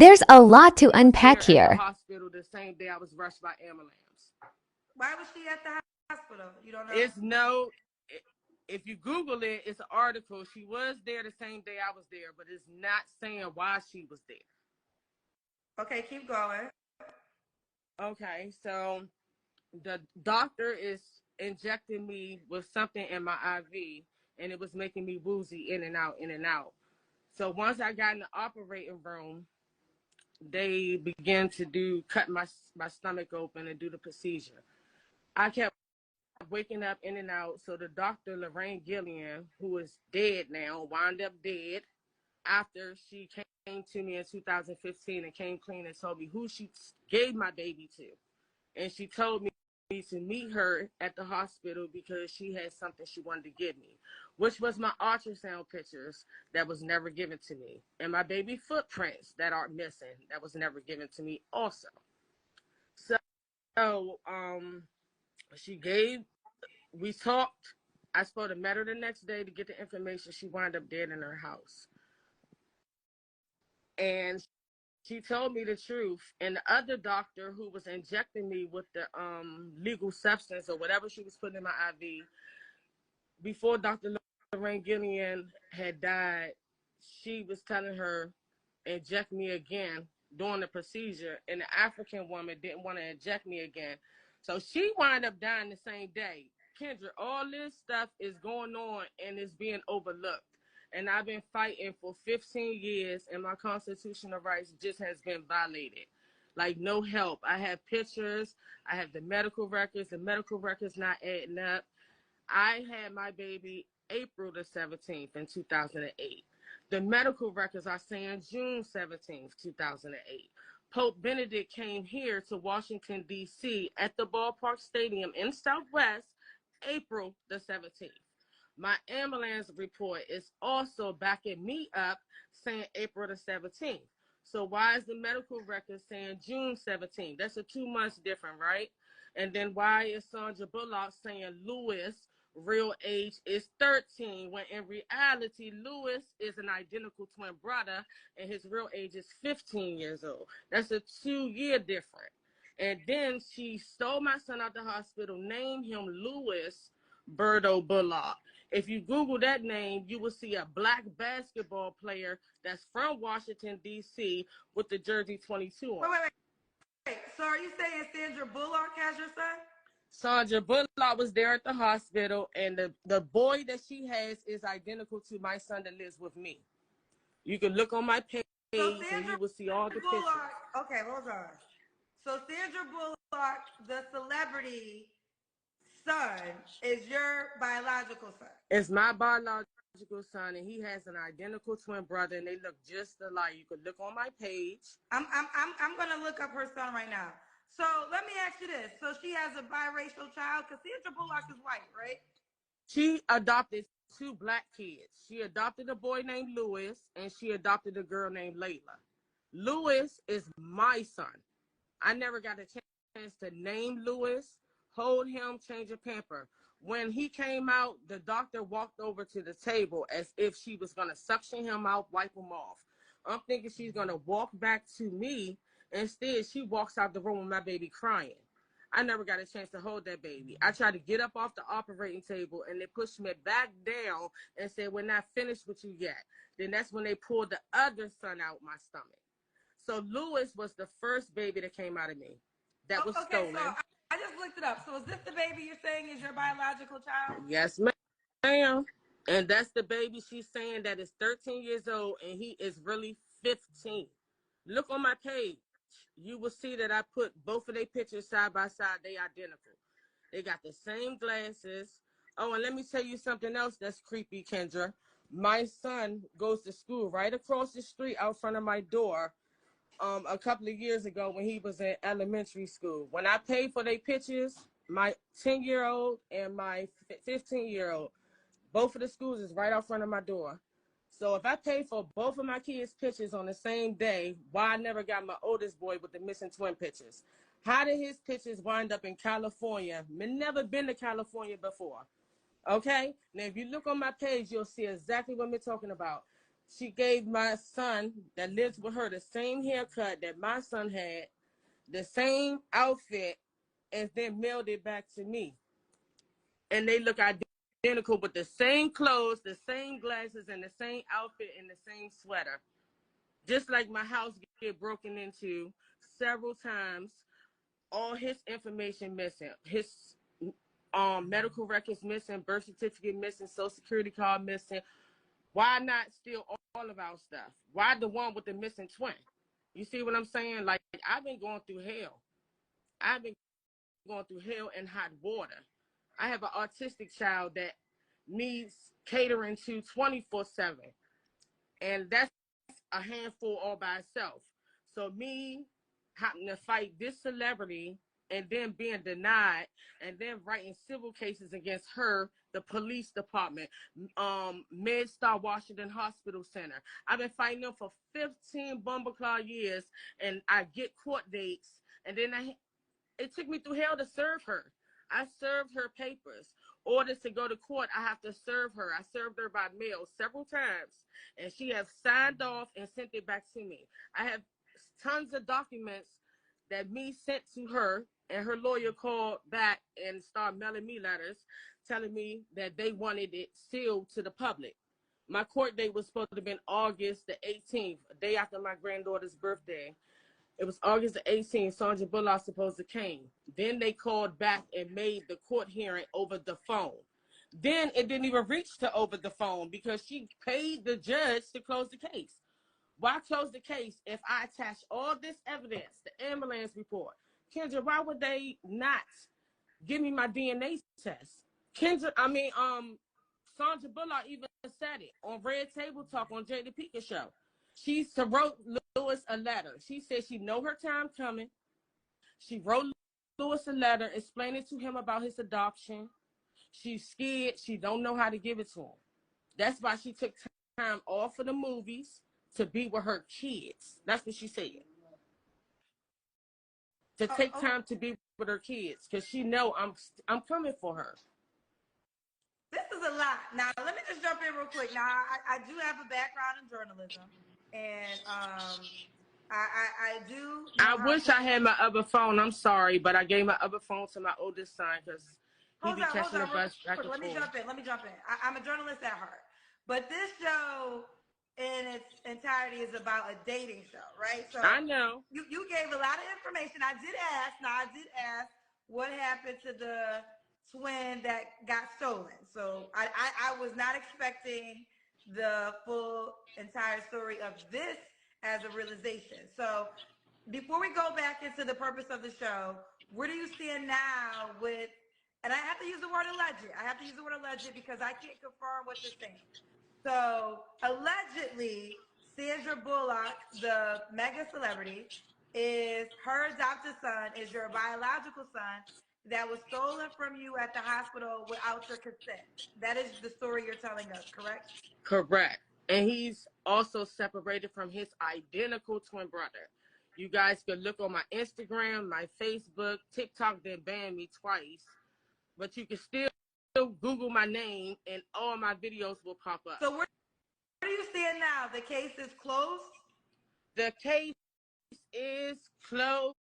There's a lot to was unpack there at the here. hospital the same day I was rushed by ambulance. Why was she at the hospital? You don't know? It's no, if you Google it, it's an article. She was there the same day I was there, but it's not saying why she was there. Okay, keep going. Okay, so the doctor is injecting me with something in my IV, and it was making me woozy in and out, in and out. So once I got in the operating room, they began to cut my stomach open and do the procedure. I kept waking up in and out. So the doctor, Lorraine Gillian, who is dead now, wound up dead after she came to me in 2015 and came clean and told me who she gave my baby to. And she told me to meet her at the hospital because she had something she wanted to give me, which was my ultrasound pictures that was never given to me, and my baby footprints that are missing that was never given to me also. So she gave, we talked. I supposed to met her the next day to get the information. She wound up dead in her house. And she told me the truth. And the other doctor who was injecting me with the legal substance or whatever she was putting in my IV, before Dr. Lorraine Gillian had died, she was telling her, inject me again during the procedure. And the African woman didn't want to inject me again. So she wound up dying the same day. Kendra, all this stuff is going on and it's being overlooked. And I've been fighting for 15 years, and my constitutional rights just has been violated. Like, no help. I have pictures. I have the medical records. The medical records not adding up. I had my baby April the 17th in 2008. The medical records are saying June 17th, 2008. Pope Benedict came here to Washington, D.C. at the Ballpark Stadium in Southwest, April the 17th. My ambulance report is also backing me up saying April the 17th. So why is the medical record saying June 17th? That's a 2 months different, right? And then why is Sandra Bullock saying Lewis real age is 13 when in reality Lewis is an identical twin brother and his real age is 15 years old? That's a 2 year difference. And then she stole my son out the hospital, named him Lewis Birdo Bullock. If you Google that name, you will see a black basketball player that's from Washington, D.C. with the jersey 22 on. Wait. So are you saying Sandra Bullock has your son? Sandra Bullock was there at the hospital, and the boy that she has is identical to my son that lives with me. You can look on my page So and Sandra you will see all the pictures. Bullock. Okay, hold on. So Sandra Bullock, the celebrity son, is your biological son. It's my biological son, and he has an identical twin brother, and they look just alike. You can look on my page. I'm gonna look up her son right now. So let me ask you this: so she has a biracial child because Sandra Bullock is white, right? She adopted two black kids. She adopted a boy named Lewis, and she adopted a girl named Layla. Lewis is my son. I never got a chance to name Lewis, hold him, change a pamper. When he came out, the doctor walked over to the table as if she was going to suction him out, wipe him off. I'm thinking she's going to walk back to me. Instead, she walks out the room with my baby crying. I never got a chance to hold that baby. I tried to get up off the operating table, and they pushed me back down and said, we're not finished with you yet. Then that's when they pulled the other son out my stomach. So Lewis was the first baby that came out of me that was Okay, so stolen. I just looked it up. So is this the baby you're saying is your biological child? Yes, ma'am. And that's the baby she's saying that is 13 years old, and he is really 15. Look on my page. You will see that I put both of their pictures side by side. They identical. They got the same glasses. Oh, and let me tell you something else that's creepy, Kendra. My son goes to school right across the street out front of my door a couple of years ago when he was in elementary school. When I paid for their pictures, my 10-year-old and my 15-year-old, both of the schools is right out front of my door. So if I paid for both of my kids' pictures on the same day, why I never got my oldest boy with the missing twin pictures? How did his pictures wind up in California? Never been to California before. Okay? Now, if you look on my page, you'll see exactly what we're talking about. She gave my son that lives with her the same haircut that my son had, the same outfit, and then mailed it back to me. And they look identical with the same clothes, the same glasses, and the same outfit and the same sweater. Just like my house get broken into several times, all his information missing. His medical records missing, birth certificate missing, social security card missing. Why not steal all of our stuff? Why the one with the missing twin? You see what I'm saying? Like, I've been going through hell. I've been going through hell and hot water. I have an autistic child that needs catering to 24/7. And that's a handful all by itself. So me having to fight this celebrity and then being denied and then writing civil cases against her, the police department, MedStar Washington Hospital Center. I've been fighting them for 15 bumbleclaw years, and I get court dates, and then it took me through hell to serve her. I served her papers. Orders to go to court, I have to serve her. I served her by mail several times, and she has signed off and sent it back to me. I have tons of documents that me sent to her, and her lawyer called back and started mailing me letters telling me that they wanted it sealed to the public. My court date was supposed to have been August the 18th, a day after my granddaughter's birthday. It was August the 18th. Sandra Bullock supposed to came. Then they called back and made the court hearing over the phone. Then it didn't even reach to over the phone because she paid the judge to close the case. Why close the case if I attach all this evidence, the ambulance report? Kendra, why would they not give me my DNA test? Sandra Bullock even said it on Red Table Talk on Jada Pinkett Show. She wrote Lewis a letter. She said she know her time coming. She wrote Lewis a letter explaining to him about his adoption. She's scared. She don't know how to give it to him. That's why she took time off of the movies to be with her kids. That's what she said. To take time to be with her kids because she know I'm coming for her. This is a lot. Now, let me just jump in real quick. Now, I do have a background in journalism, and I do know I wish I had my other phone. I'm sorry, but I gave my other phone to my oldest son because he be catching the bus back and forth. Let me jump in. I'm a journalist at heart. But this show in its entirety is about a dating show, right? So I know. You gave a lot of information. I did ask what happened to the twin that got stolen. So I was not expecting the full entire story of this as a realization. So before we go back into the purpose of the show, where do you stand now with, and I have to use the word alleged because I can't confirm what you're saying. So allegedly, Sandra Bullock, the mega celebrity, is her adopted son, is your biological son that was stolen from you at the hospital without your consent. That is the story you're telling us, correct? Correct. And he's also separated from his identical twin brother. You guys can look on my Instagram, my Facebook, TikTok, then banned me twice. But you can still Google my name and all my videos will pop up. So where do you stand now? The case is closed? The case is closed.